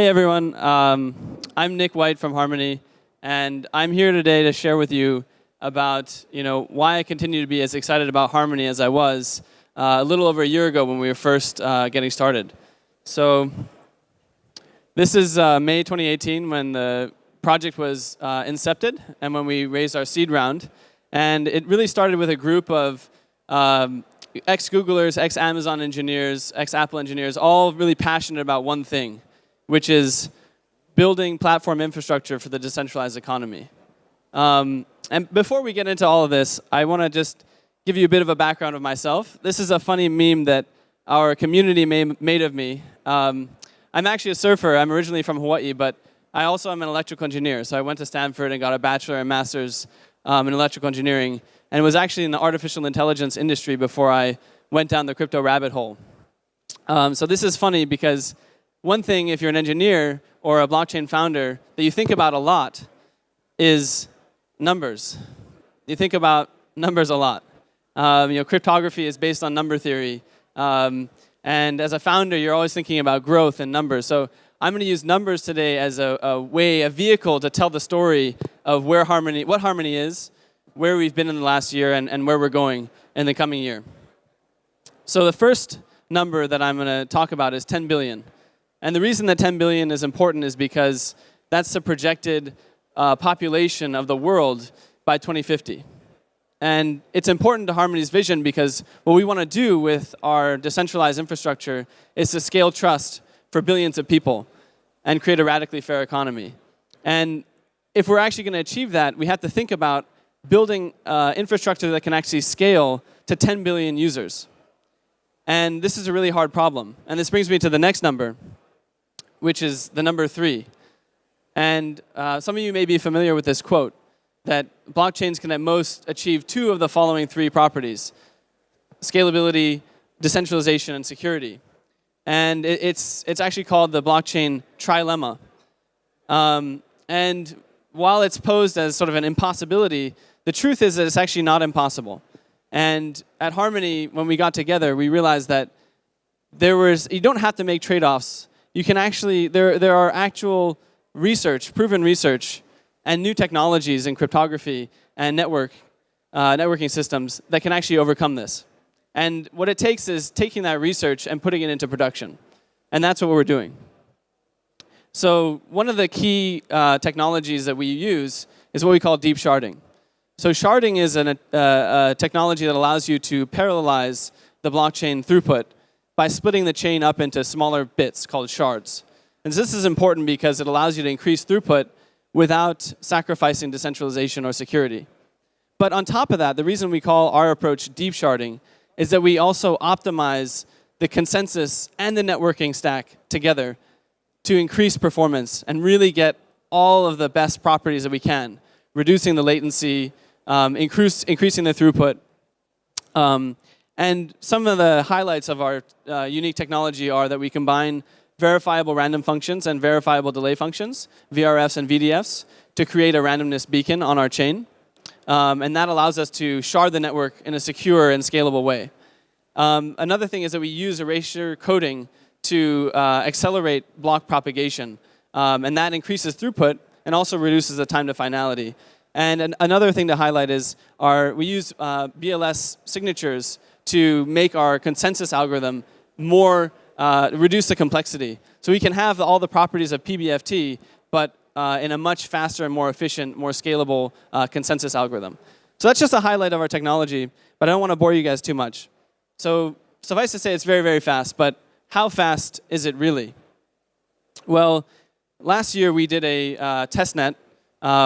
Hey everyone, I'm Nick White from Harmony, and I'm here today to share with you about why I continue to be as excited about Harmony as I was a little over a year ago when we were first getting started. So this is May 2018 when the project was incepted and when we raised our seed round, and it really started with a group of ex-Googlers, ex-Amazon engineers, ex-Apple engineers, all really passionate about one thing, which is building platform infrastructure for the decentralized economy. And before we get into all of this, I want to just give you a bit of a background of myself. This is a funny meme that our community made of me. I'm actually a surfer. I'm originally from Hawaii, but I also am an electrical engineer. So I went to Stanford and got a bachelor and master's in electrical engineering, and was actually in the artificial intelligence industry before I went down the crypto rabbit hole. So this is funny because one thing, if you're an engineer or a blockchain founder, that you think about a lot is numbers. You think about numbers a lot. Cryptography is based on number theory. And as a founder, you're always thinking about growth and numbers. So I'm going to use numbers today as a vehicle to tell the story of what Harmony is, where we've been in the last year, and where we're going in the coming year. So the first number that I'm going to talk about is 10 billion. And the reason that 10 billion is important is because that's the projected population of the world by 2050. And it's important to Harmony's vision because what we want to do with our decentralized infrastructure is to scale trust for billions of people and create a radically fair economy. And if we're actually going to achieve that, we have to think about building infrastructure that can actually scale to 10 billion users. And this is a really hard problem. And this brings me to the next number, which is the number 3. And some of you may be familiar with this quote, that blockchains can at most achieve 2 of the following 3 properties: scalability, decentralization, and security. And it's actually called the blockchain trilemma. And while it's posed as sort of an impossibility, the truth is that it's actually not impossible. And at Harmony, when we got together, we realized that you don't have to make trade-offs. You can actually, there are actual research, proven research, and new technologies in cryptography and networking systems that can actually overcome this. And what it takes is taking that research and putting it into production. And that's what we're doing. So one of the key technologies that we use is what we call deep sharding. So sharding is a technology that allows you to parallelize the blockchain throughput by splitting the chain up into smaller bits called shards. And so this is important because it allows you to increase throughput without sacrificing decentralization or security. But on top of that, the reason we call our approach deep sharding is that we also optimize the consensus and the networking stack together to increase performance and really get all of the best properties that we can, reducing the latency, increasing the throughput. And some of the highlights of our unique technology are that we combine verifiable random functions and verifiable delay functions, VRFs and VDFs, to create a randomness beacon on our chain. And that allows us to shard the network in a secure and scalable way. Another thing is that we use erasure coding to accelerate block propagation. And that increases throughput and also reduces the time to finality. And another thing to highlight is we use BLS signatures to make our consensus algorithm reduce the complexity. So we can have all the properties of PBFT, but in a much faster and more efficient, more scalable consensus algorithm. So that's just a highlight of our technology, but I don't want to bore you guys too much. So suffice to say, it's very, very fast, but how fast is it really? Well, last year we did a test net.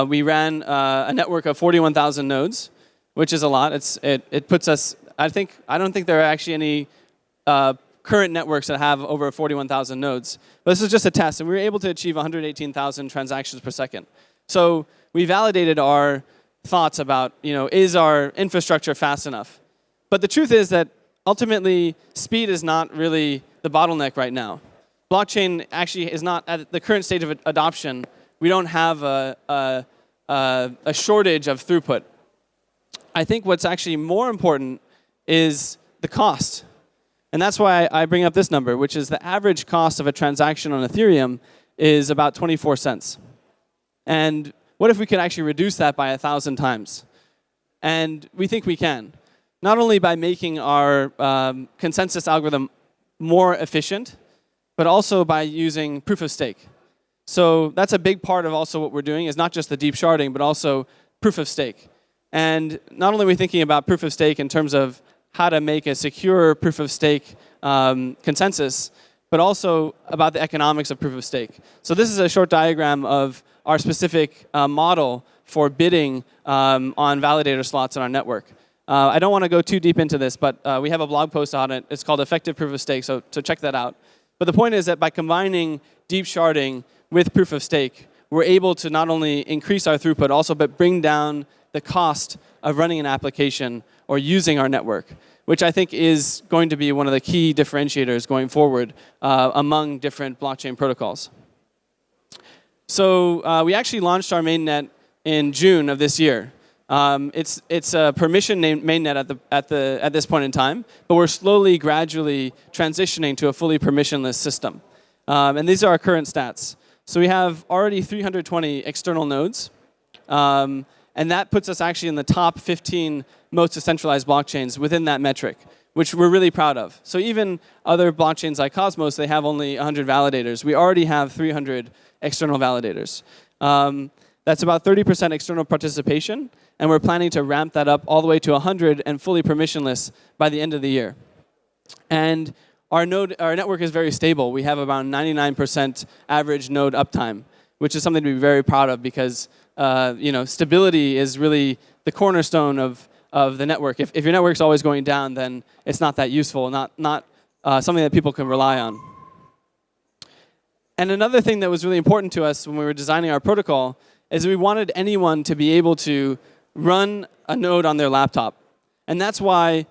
We ran a network of 41,000 nodes, which is a lot. It puts us, I don't think there are actually any current networks that have over 41,000 nodes. But this is just a test, and we were able to achieve 118,000 transactions per second. So we validated our thoughts about, is our infrastructure fast enough? But the truth is that ultimately, speed is not really the bottleneck right now. Blockchain actually is not at the current stage of adoption. We don't have a shortage of throughput. I think what's actually more important is the cost. And that's why I bring up this number, which is the average cost of a transaction on Ethereum is about 24 cents. And what if we could actually reduce that by 1,000 times? And we think we can. Not only by making our consensus algorithm more efficient, but also by using proof of stake. So that's a big part of also what we're doing, is not just the deep sharding, but also proof of stake. And not only are we thinking about proof of stake in terms of how to make a secure proof of stake consensus, but also about the economics of proof of stake. So this is a short diagram of our specific model for bidding on validator slots in our network. I don't want to go too deep into this, but we have a blog post on it. It's called Effective Proof of Stake, so check that out. But the point is that by combining deep sharding with proof of stake, we're able to not only increase our throughput, also but bring down the cost of running an application or using our network, which I think is going to be one of the key differentiators going forward among different blockchain protocols. So we actually launched our mainnet in June of this year. It's a permission mainnet at this point in time, but we're slowly, gradually transitioning to a fully permissionless system. And these are our current stats. So we have already 320 external nodes, and that puts us actually in the top 15 most decentralized blockchains within that metric, which we're really proud of. So even other blockchains like Cosmos, they have only 100 validators. We already have 300 external validators. That's about 30% external participation, and we're planning to ramp that up all the way to 100 and fully permissionless by the end of the year. And our network is very stable. We have about 99% average node uptime, which is something to be very proud of because stability is really the cornerstone of the network. If your network's always going down, then it's not that useful, not something that people can rely on. And another thing that was really important to us when we were designing our protocol is we wanted anyone to be able to run a node on their laptop. And that's why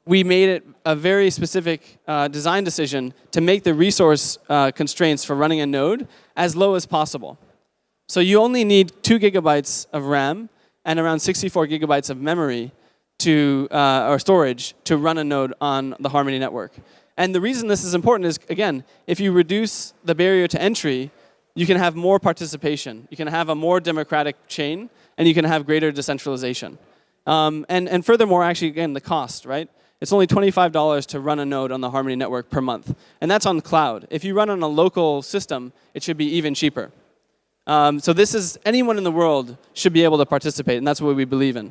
we made it a very specific design decision to make the resource constraints for running a node as low as possible. So you only need 2 gigabytes of RAM and around 64 gigabytes of memory or storage to run a node on the Harmony network. And the reason this is important is, again, if you reduce the barrier to entry, you can have more participation. You can have a more democratic chain, and you can have greater decentralization. And furthermore, actually, again, the cost, right? It's only $25 to run a node on the Harmony network per month. And that's on the cloud. If you run on a local system, it should be even cheaper. So this is, anyone in the world should be able to participate, and that's what we believe in.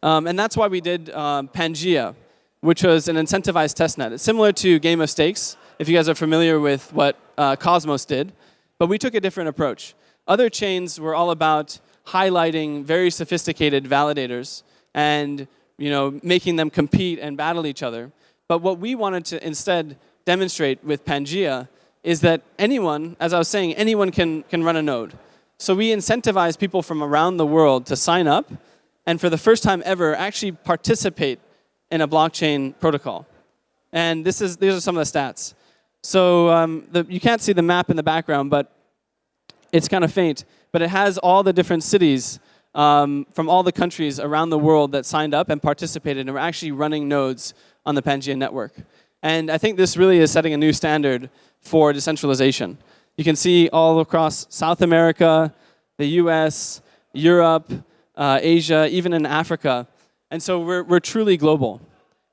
And that's why we did Pangea, which was an incentivized testnet. It's similar to Game of Stakes, if you guys are familiar with what Cosmos did, but we took a different approach. Other chains were all about highlighting very sophisticated validators and making them compete and battle each other. But what we wanted to instead demonstrate with Pangea is that anyone, as I was saying, anyone can run a node. So we incentivize people from around the world to sign up and for the first time ever actually participate in a blockchain protocol. And these are some of the stats. So you can't see the map in the background, but it's kind of faint. But it has all the different cities from all the countries around the world that signed up and participated and were actually running nodes on the Pangea network. And I think this really is setting a new standard for decentralization. You can see all across South America, the US, Europe, Asia, even in Africa. And so we're truly global.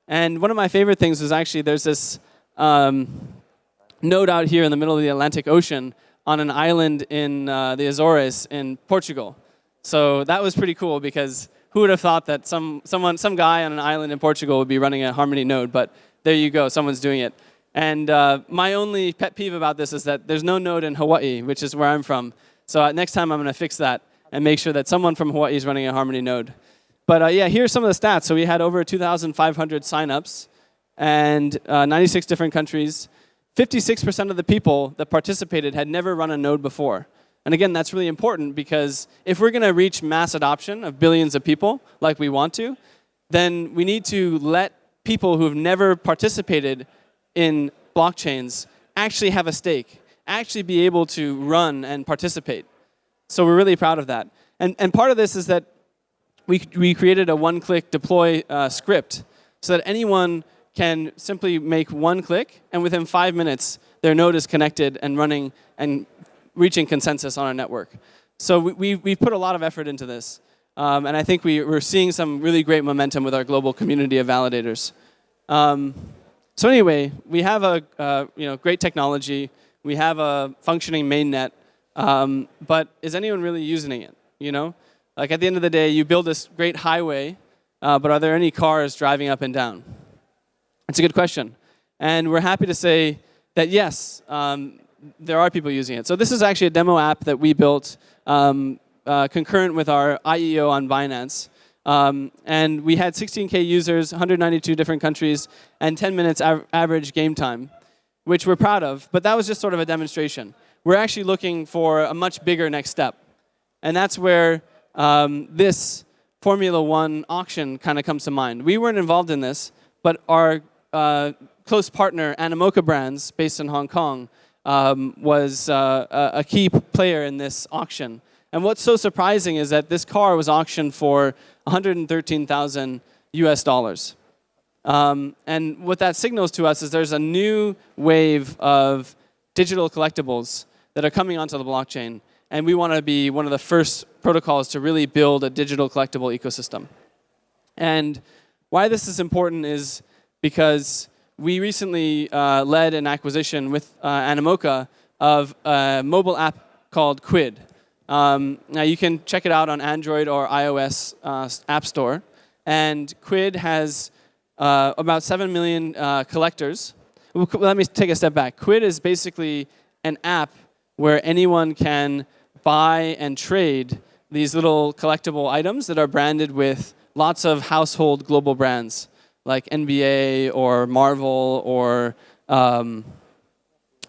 And one of my favorite things is actually there's this node out here in the middle of the Atlantic Ocean on an island in the Azores in Portugal. So that was pretty cool because who would have thought that some guy on an island in Portugal would be running a Harmony node, but there you go, someone's doing it. And my only pet peeve about this is that there's no node in Hawaii, which is where I'm from. So next time I'm going to fix that and make sure that someone from Hawaii is running a Harmony node. But yeah, here's some of the stats. So we had over 2,500 signups and 96 different countries. 56% of the people that participated had never run a node before. And again, that's really important because if we're going to reach mass adoption of billions of people like we want to, then we need to let people who have never participated in blockchains actually have a stake, actually be able to run and participate. So we're really proud of that. And part of this is that we created a one-click deploy script so that anyone can simply make one click, and within 5 minutes, their node is connected and running and reaching consensus on a network. So we've put a lot of effort into this. And I think we're seeing some really great momentum with our global community of validators. So anyway, we have a great technology. We have a functioning mainnet. But is anyone really using it? Like at the end of the day, you build this great highway, but are there any cars driving up and down? It's a good question. And we're happy to say that yes, there are people using it. So this is actually a demo app that we built concurrent with our IEO on Binance. And we had 16K users, 192 different countries, and 10 minutes average game time, which we're proud of. But that was just sort of a demonstration. We're actually looking for a much bigger next step. And that's where this Formula One auction kind of comes to mind. We weren't involved in this, but our close partner, Animoca Brands, based in Hong Kong, was a key player in this auction. And what's so surprising is that this car was auctioned for $113,000 US. And what that signals to us is there's a new wave of digital collectibles that are coming onto the blockchain. And we want to be one of the first protocols to really build a digital collectible ecosystem. And why this is important is because we recently led an acquisition with Animoca of a mobile app called Quid. Now you can check it out on Android or iOS App Store. And Quid has about 7 million collectors. Let me take a step back. Quid is basically an app where anyone can buy and trade these little collectible items that are branded with lots of household global brands like NBA or Marvel or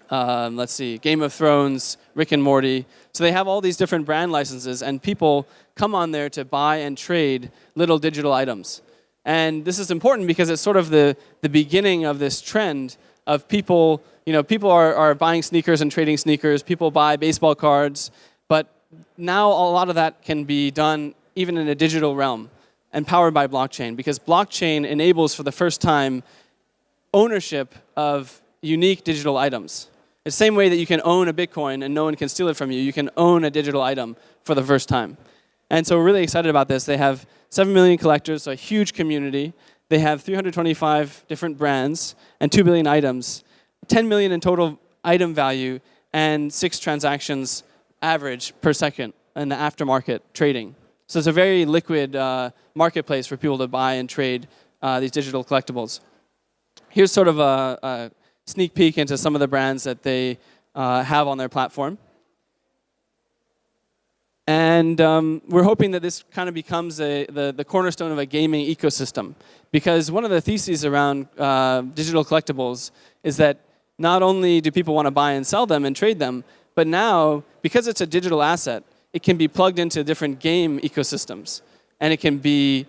let's see, Game of Thrones, Rick and Morty. So they have all these different brand licenses, and people come on there to buy and trade little digital items. And this is important because it's sort of the beginning of this trend of people, people are buying sneakers and trading sneakers. People buy baseball cards. But now a lot of that can be done even in a digital realm and powered by blockchain, because blockchain enables for the first time ownership of unique digital items. The same way that you can own a Bitcoin and no one can steal it from you, you can own a digital item for the first time. And so we're really excited about this. They have 7 million collectors, so a huge community. They have 325 different brands and 2 billion items, 10 million in total item value, and 6 transactions average per second in the aftermarket trading. So it's a very liquid marketplace for people to buy and trade these digital collectibles. Here's sort of a sneak peek into some of the brands that they have on their platform. And we're hoping that this kind of becomes the cornerstone of a gaming ecosystem. Because one of the theses around digital collectibles is that not only do people want to buy and sell them and trade them, but now, because it's a digital asset, it can be plugged into different game ecosystems. And it can be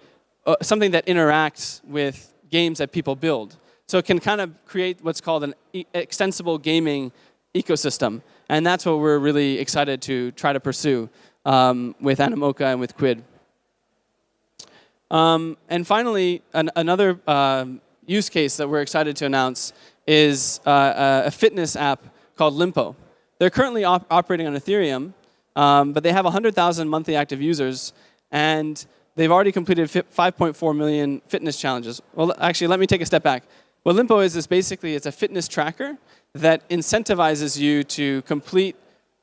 something that interacts with games that people build. So it can kind of create what's called an extensible gaming ecosystem. And that's what we're really excited to try to pursue with Animoca and with Quid. And finally, another use case that we're excited to announce is a fitness app called Limpo. They're currently operating on Ethereum, but they have 100,000 monthly active users, and they've already completed 5.4 million fitness challenges. Well, actually, let me take a step back. What Limpo is basically it's a fitness tracker that incentivizes you to complete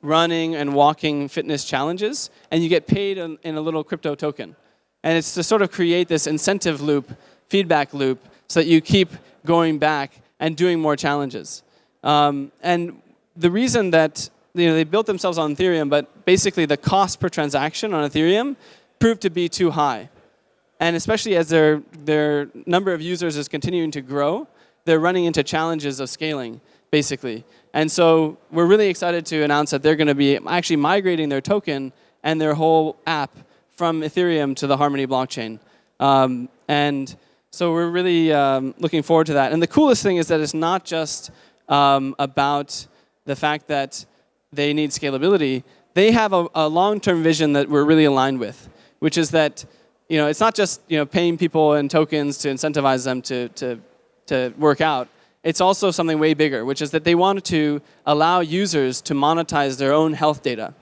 running and walking fitness challenges, and you get paid in a little crypto token. And it's to sort of create this incentive loop, feedback loop, so that you keep going back and doing more challenges. And the reason that they built themselves on Ethereum, but basically the cost per transaction on Ethereum proved to be too high. And especially as their number of users is continuing to grow, they're running into challenges of scaling, basically. And so we're really excited to announce that they're going to be actually migrating their token and their whole app from Ethereum to the Harmony blockchain. And so we're really looking forward to that. And the coolest thing is that it's not just about the fact that they need scalability. They have a long-term vision that we're really aligned with, which is that it's not just paying people in tokens to incentivize them to work out. it's also something way bigger, which is that they want to allow users to monetize their own health data.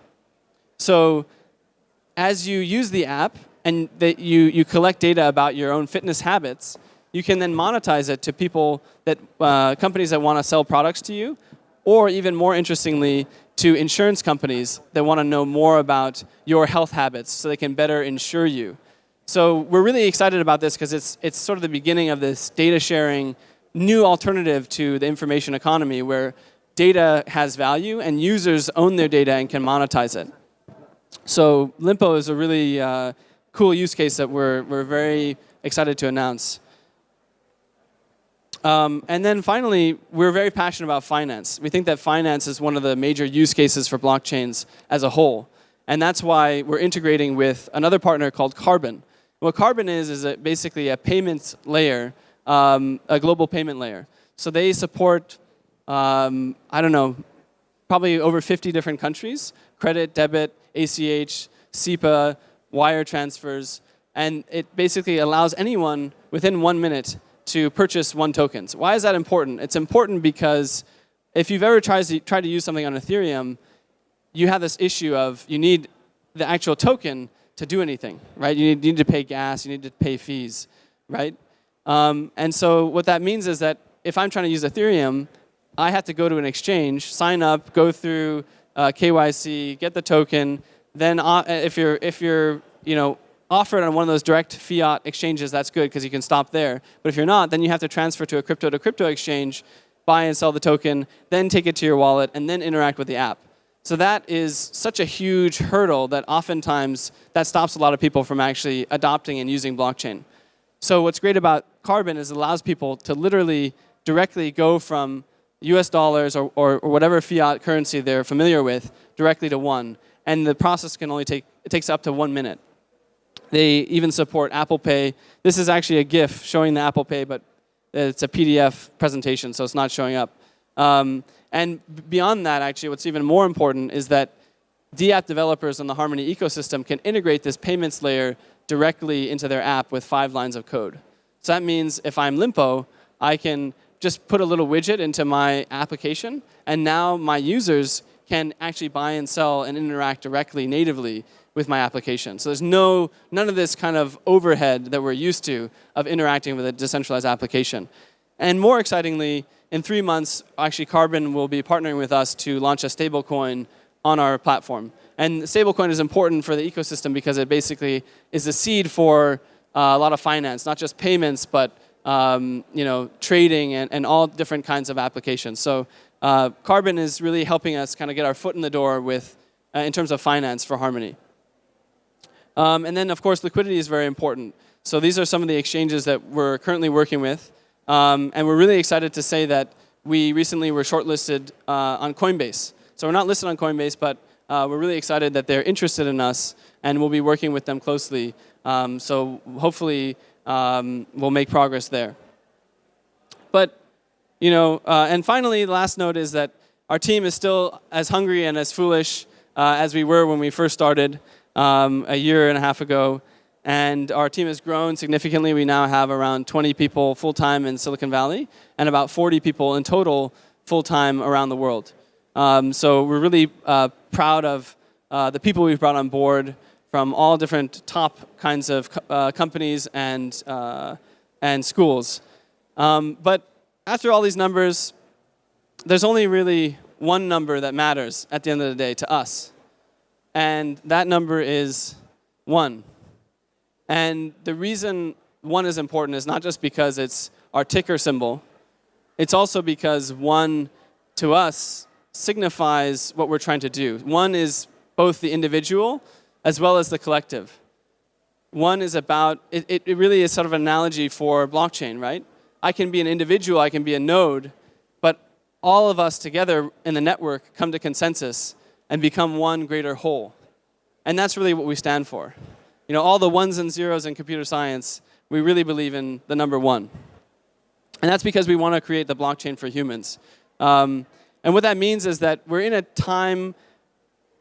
So as you use the app and you collect data about your own fitness habits, you can then monetize it to people that companies that want to sell products to you, or even more interestingly, to insurance companies that want to know more about your health habits so they can better insure you. So we're really excited about this because it's sort of the beginning of this data sharing, new alternative to the information economy where data has value and users own their data and can monetize it. So Limpo is a really cool use case that we're very excited to announce. And then finally, we're very passionate about finance. We think that finance is one of the major use cases for blockchains as a whole. And that's why we're integrating with another partner called Carbon. What Carbon is basically a payments layer, a global payment layer. So they support, I don't know, probably over 50 different countries, credit, debit, ACH, SEPA, wire transfers, and it basically allows anyone within 1 minute to purchase one token. So why is that important? It's important because if you've ever tried to use something on Ethereum, you have this issue of you need the actual token to do anything, right? You need to pay gas, you need to pay fees, right? And so what that means is that if I'm trying to use Ethereum, I have to go to an exchange, sign up, go through KYC, get the token. Then if you're offered on one of those direct fiat exchanges, that's good because you can stop there. But if you're not, then you have to transfer to a crypto-to-crypto exchange, buy and sell the token, then take it to your wallet, and then interact with the app. So that is such a huge hurdle that oftentimes that stops a lot of people from actually adopting and using blockchain. So what's great about Carbon is it allows people to literally directly go from US dollars or whatever fiat currency they're familiar with directly to one. And the process can only it takes up to 1 minute. They even support Apple Pay. This is actually a GIF showing the Apple Pay, but it's a PDF presentation, so it's not showing up. And beyond that, actually, what's even more important is that DApp developers on the Harmony ecosystem can integrate this payments layer directly into their app with 5 lines of code. So that means if I'm Limpo, I can just put a little widget into my application, and now my users can actually buy and sell and interact directly, natively, with my application. So there's none of this kind of overhead that we're used to of interacting with a decentralized application. And more excitingly, in 3 months, actually Carbon will be partnering with us to launch a stablecoin on our platform. And stablecoin is important for the ecosystem because it basically is the seed for a lot of finance, not just payments, but trading and all different kinds of applications. So Carbon is really helping us kind of get our foot in the door with, in terms of finance for Harmony. And then, of course, liquidity is very important. So these are some of the exchanges that we're currently working with. And we're really excited to say that we recently were shortlisted on Coinbase. So we're not listed on Coinbase, but we're really excited that they're interested in us, and we'll be working with them closely. So hopefully we'll make progress there. But, and finally, the last note is that our team is still as hungry and as foolish as we were when we first started a year and a half ago. And our team has grown significantly. We now have around 20 people full-time in Silicon Valley and about 40 people in total full-time around the world. So we're really proud of the people we've brought on board from all different top kinds of companies and schools. But after all these numbers, there's only really one number that matters at the end of the day to us. And that number is 1. And the reason 1 is important is not just because it's our ticker symbol. It's also because 1, to us, signifies what we're trying to do. 1 is both the individual as well as the collective. 1 is about, it really is sort of an analogy for blockchain, right? I can be an individual, I can be a node, but all of us together in the network come to consensus and become one greater whole. And that's really what we stand for. All the ones and zeros in computer science, we really believe in the number 1. And that's because we want to create the blockchain for humans. And what that means is that we're in a time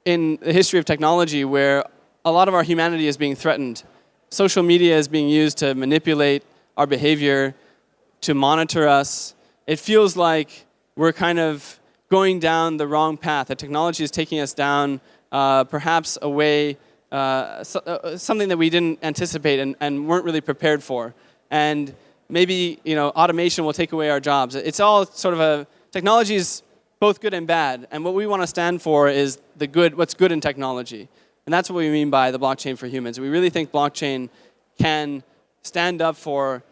in the history of technology where a lot of our humanity is being threatened. Social media is being used to manipulate our behavior, to monitor us, it feels like we're kind of going down the wrong path. The technology is taking us down perhaps a way, something that we didn't anticipate and weren't really prepared for. And maybe automation will take away our jobs. It's all sort of technology is both good and bad. And what we want to stand for is what's good in technology. And that's what we mean by the blockchain for humans. We really think blockchain can stand up for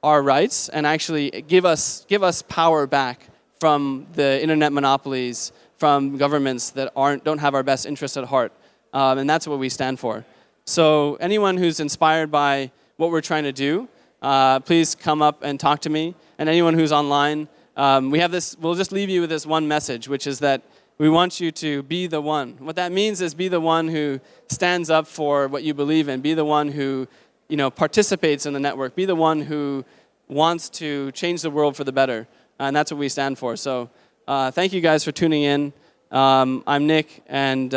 our rights and actually give us power back from the internet monopolies, from governments that don't have our best interests at heart. And that's what we stand for. So anyone who's inspired by what we're trying to do, please come up and talk to me. And anyone who's online, we'll just leave you with this one message, which is that we want you to be the one. What that means is be the one who stands up for what you believe in. Be the one who participates in the network. Be the one who wants to change the world for the better. And that's what we stand for. So thank you guys for tuning in. I'm Nick, and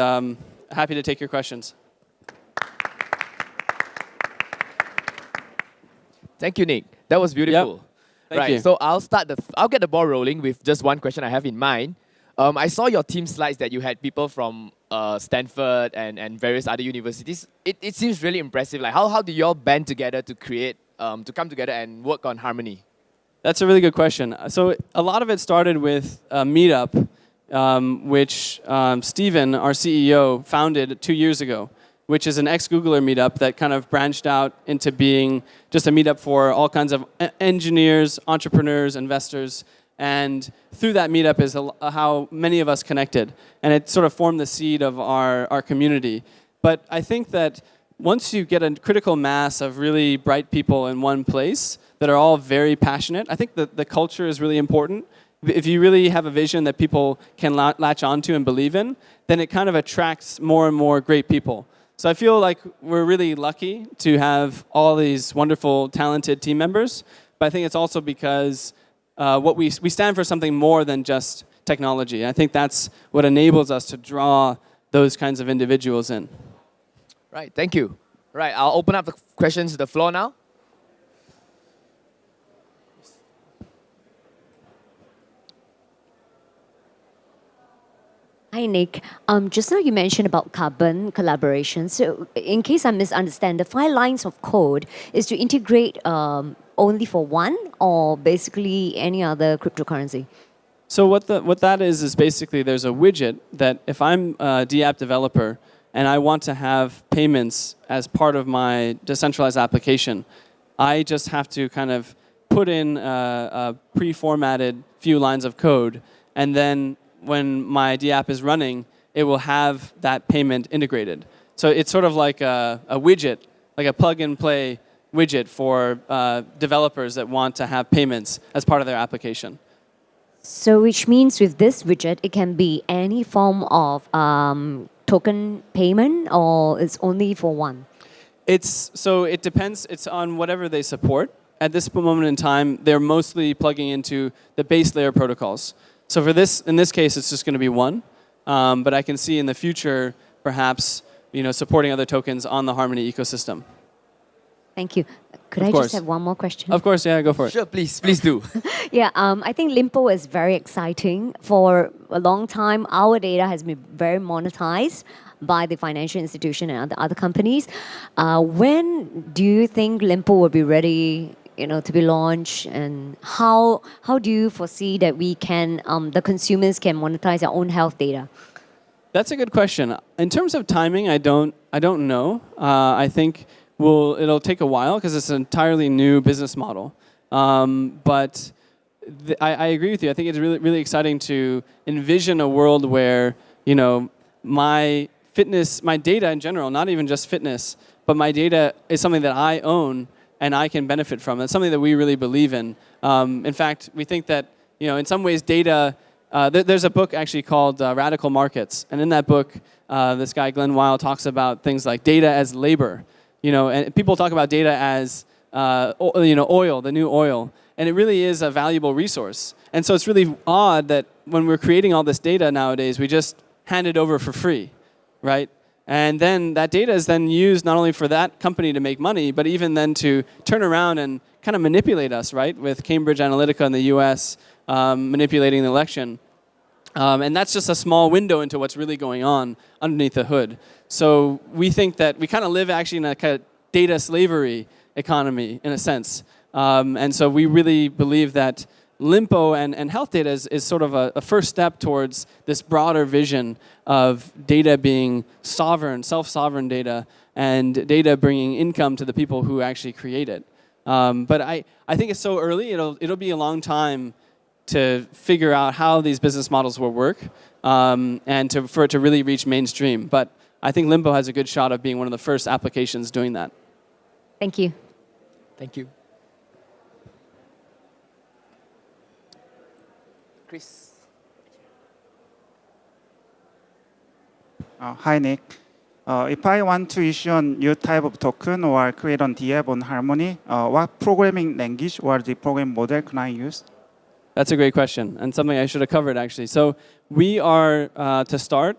happy to take your questions. Thank you, Nick. That was beautiful. Yep. Thank you. So I'll get the ball rolling with just one question I have in mind. I saw your team slides that you had people from Stanford and various other universities. It seems really impressive. Like how do you all band together to create, to come together and work on Harmony? That's a really good question. So a lot of it started with a meetup, which Steven, our CEO, founded 2 years ago, which is an ex-Googler meetup that kind of branched out into being just a meetup for all kinds of engineers, entrepreneurs, investors. And through that meetup is how many of us connected. And it sort of formed the seed of our community. But I think that once you get a critical mass of really bright people in one place that are all very passionate, I think that the culture is really important. If you really have a vision that people can latch onto and believe in, then it kind of attracts more and more great people. So I feel like we're really lucky to have all these wonderful, talented team members. But I think it's also because we stand for something more than just technology. I think that's what enables us to draw those kinds of individuals in. Right, thank you. Right, I'll open up the questions to the floor now. Hi, Nick. Just now you mentioned about carbon collaboration. So in case I misunderstand, the 5 lines of code is to integrate only for one or basically any other cryptocurrency? So what that is basically there's a widget that if I'm a DApp developer and I want to have payments as part of my decentralized application, I just have to kind of put in a pre-formatted few lines of code, and then when my DApp is running, it will have that payment integrated. So it's sort of like a widget, like a plug-and-play widget for developers that want to have payments as part of their application. So which means with this widget, it can be any form of token payment, or it's only for one? So it depends. It's on whatever they support. At this moment in time, they're mostly plugging into the base layer protocols. So in this case, it's just going to be one. But I can see in the future, perhaps, supporting other tokens on the Harmony ecosystem. Thank you. Could I just have one more question? Of course, yeah, go for it. Sure, please do. Yeah, I think Limpo is very exciting. For a long time, our data has been very monetized by the financial institution and other companies. When do you think Limpo will be ready, to be launched, and how do you foresee that the consumers can monetize their own health data? That's a good question. In terms of timing, I don't know. I think it'll take a while because it's an entirely new business model. But I agree with you. I think it's really, really exciting to envision a world where, my fitness, my data in general, not even just fitness, but my data is something that I own and I can benefit from. That's something that we really believe in. In fact, we think that, in some ways data, there's a book actually called Radical Markets. And in that book, this guy, Glenn Weil, talks about things like data as labor. And people talk about data as, oil, the new oil. And it really is a valuable resource. And so it's really odd that when we're creating all this data nowadays, we just hand it over for free, right? And then that data is then used not only for that company to make money, but even then to turn around and kind of manipulate us, right? With Cambridge Analytica in the U.S. Manipulating the election. And that's just a small window into what's really going on underneath the hood. So we think that we kind of live actually in a kind of data slavery economy in a sense. And so we really believe that Limpo and health data is sort of a first step towards this broader vision of data being sovereign, self-sovereign data, and data bringing income to the people who actually create it. But I think it's so early, it'll be a long time to figure out how these business models will work and for it to really reach mainstream. But I think Limpo has a good shot of being one of the first applications doing that. Thank you. Thank you. Chris. Hi, Nick. If I want to issue a new type of token or create a DApp on Harmony, what programming language or the program model can I use? That's a great question, and something I should have covered, actually. So we are, to start,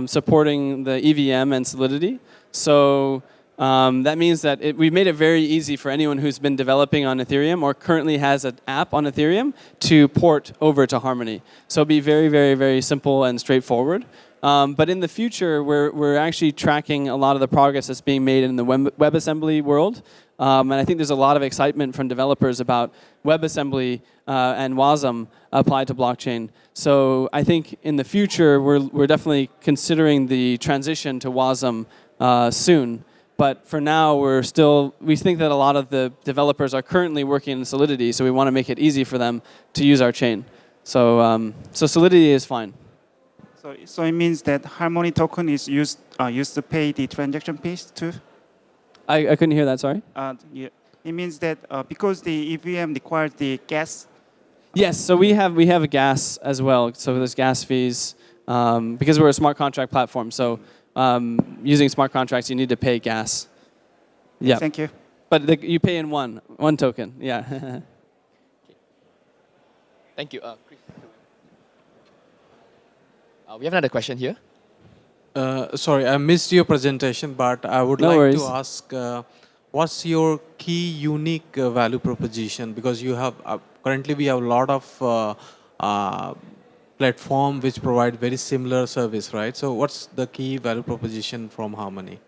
supporting the EVM and Solidity. So that means that we've made it very easy for anyone who's been developing on Ethereum or currently has an app on Ethereum to port over to Harmony. So it'll be very, very, very simple and straightforward. But in the future, we're actually tracking a lot of the progress that's being made in the WebAssembly world. And I think there's a lot of excitement from developers about WebAssembly and WASM applied to blockchain. So I think in the future, we're definitely considering the transition to WASM soon. But for now, we think that a lot of the developers are currently working in Solidity, so we want to make it easy for them to use our chain. So Solidity is fine. So it means that Harmony token is used to pay the transaction fees too? I couldn't hear that, sorry? Yeah. It means that because the EVM requires the gas. Yes, so we have a gas as well. So there's gas fees because we're a smart contract platform. So using smart contracts, you need to pay gas. Yeah. Thank you. But you pay in one token. Yeah. Thank you. Chris. We have another question here. Sorry, I missed your presentation, but I would No like worries. to ask, what's your key unique value proposition? Because you have currently we have a lot of platform which provide very similar service, right? So what's the key value proposition from Harmony?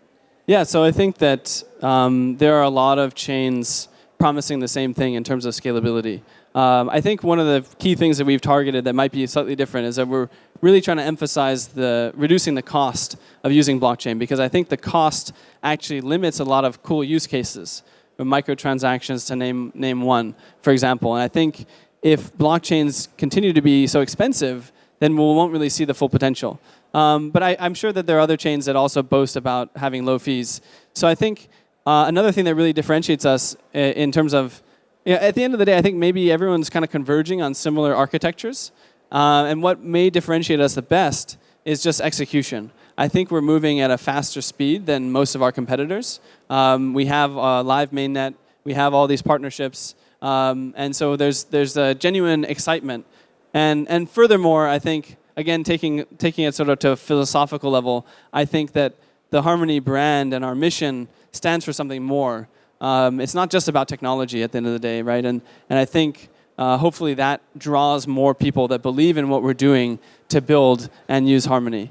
Yeah, so I think that there are a lot of chains promising the same thing in terms of scalability. I think one of the key things that we've targeted that might be slightly different is that we're really trying to emphasize reducing the cost of using blockchain, because I think the cost actually limits a lot of cool use cases, from microtransactions to name one, for example. And I think if blockchains continue to be so expensive, then we won't really see the full potential. But I'm sure that there are other chains that also boast about having low fees. So I think another thing that really differentiates us in terms of, at the end of the day, I think maybe everyone's kind of converging on similar architectures. And what may differentiate us the best is just execution. I think we're moving at a faster speed than most of our competitors. We have live mainnet. We have all these partnerships. And so there's a genuine excitement. And furthermore, I think, again, taking it sort of to a philosophical level, I think that the Harmony brand and our mission stands for something more. It's not just about technology at the end of the day, right? And I think hopefully that draws more people that believe in what we're doing to build and use Harmony.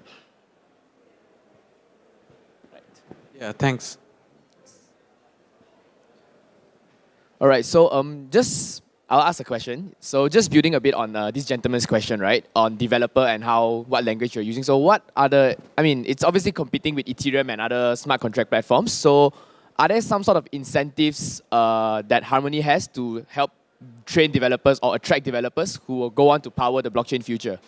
Yeah, thanks. All right, so I'll ask a question. So just building a bit on this gentleman's question, right, on developer and what language you're using. So it's obviously competing with Ethereum and other smart contract platforms. So are there some sort of incentives that Harmony has to help train developers or attract developers who will go on to power the blockchain future?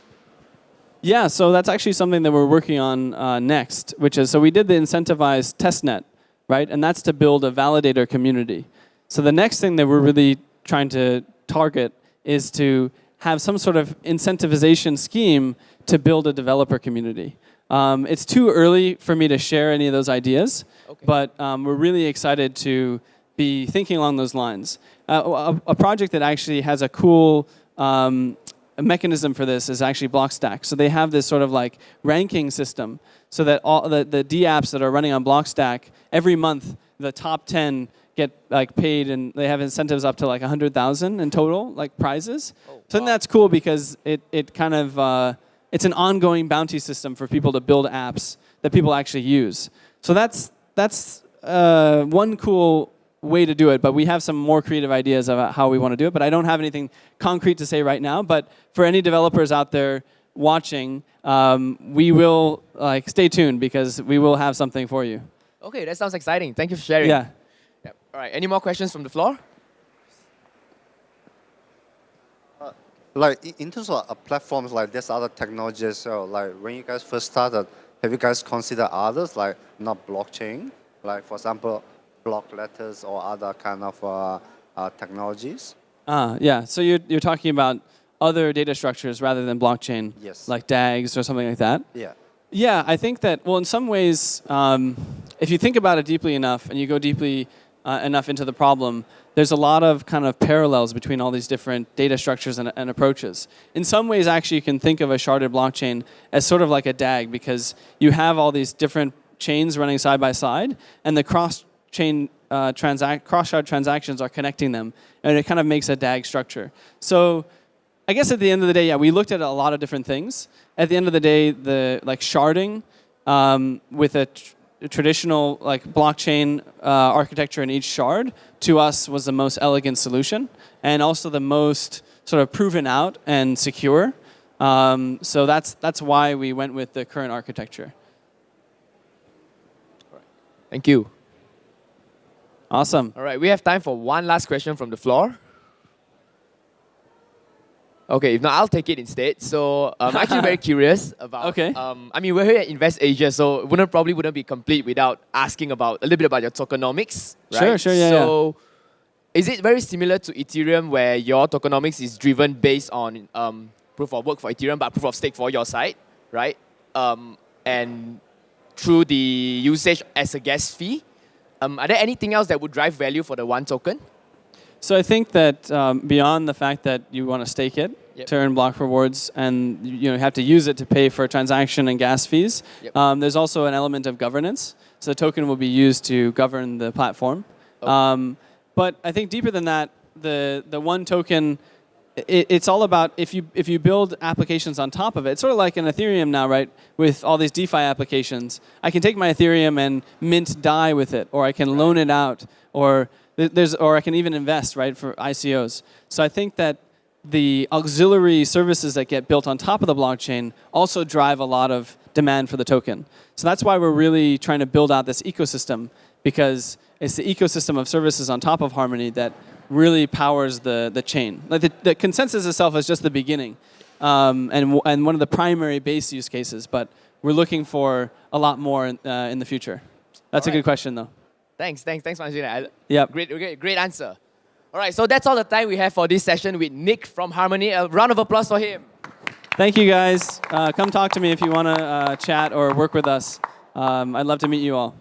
Yeah, so that's actually something that we're working on next, which is, so we did the incentivized testnet, right? And that's to build a validator community. So the next thing that we're really trying to target is to have some sort of incentivization scheme to build a developer community. It's too early for me to share any of those ideas, but we're really excited to be thinking along those lines. A project that actually has a cool mechanism for this is actually Blockstack. So they have this sort of like ranking system so that all the DApps that are running on Blockstack, every month the top 10 get like paid, and they have incentives up to like 100,000 in total, like prizes. So I think that's cool because it kind of it's an ongoing bounty system for people to build apps that people actually use. So that's one cool way to do it, but we have some more creative ideas about how we want to do it, but I don't have anything concrete to say right now. But for any developers out there watching, we will stay tuned because we will have something for you. Okay, that sounds exciting. Thank you for sharing. Yeah. Yep. All right, any more questions from the floor? Like in terms of platforms like this, other technologies, so like when you guys first started, have you guys considered others like not blockchain, like for example, block letters or other kind of technologies? Yeah. So you're talking about other data structures rather than blockchain, Yes. like DAGs or something like that. Yeah. Yeah, I think that, well, in some ways, if you think about it deeply enough and you go deeply enough into the problem, there's a lot of kind of parallels between all these different data structures and approaches. In some ways, actually, you can think of a sharded blockchain as sort of like a DAG because you have all these different chains running side by side, and the cross-chain cross-shard transactions are connecting them, and it kind of makes a DAG structure. So I guess at the end of the day, yeah, we looked at a lot of different things. At the end of the day, the sharding with a traditional blockchain architecture in each shard to us was the most elegant solution, and also the most sort of proven out and secure. So that's why we went with the current architecture. Thank you. Awesome. All right, we have time for one last question from the floor. Okay, if not, I'll take it instead. So I'm actually very curious about. Okay. I mean, we're here at Invest Asia, so it probably wouldn't be complete without asking about a little bit about your tokenomics, right? Sure, yeah. So, is it very similar to Ethereum, where your tokenomics is driven based on proof of work for Ethereum, but proof of stake for your side, right? And through the usage as a gas fee. Are there anything else that would drive value for the one token? So I think that beyond the fact that you want to stake it to earn block rewards, and you have to use it to pay for transaction and gas fees, there's also an element of governance. So the token will be used to govern the platform. Okay. But I think deeper than that, the one token, it's all about if you build applications on top of it. It's sort of like in Ethereum now, right? With all these DeFi applications, I can take my Ethereum and mint DAI with it, or I can loan it out, or I can even invest, right, for ICOs. So I think that the auxiliary services that get built on top of the blockchain also drive a lot of demand for the token. So that's why we're really trying to build out this ecosystem, because it's the ecosystem of services on top of Harmony that really powers the chain. Like the consensus itself is just the beginning, and one of the primary base use cases, but we're looking for a lot more in the future. That's a good question, though. Thanks for answering that. Yep. Great answer. All right, so that's all the time we have for this session with Nick from Harmony. A round of applause for him. Thank you, guys. Come talk to me if you want to chat or work with us. I'd love to meet you all.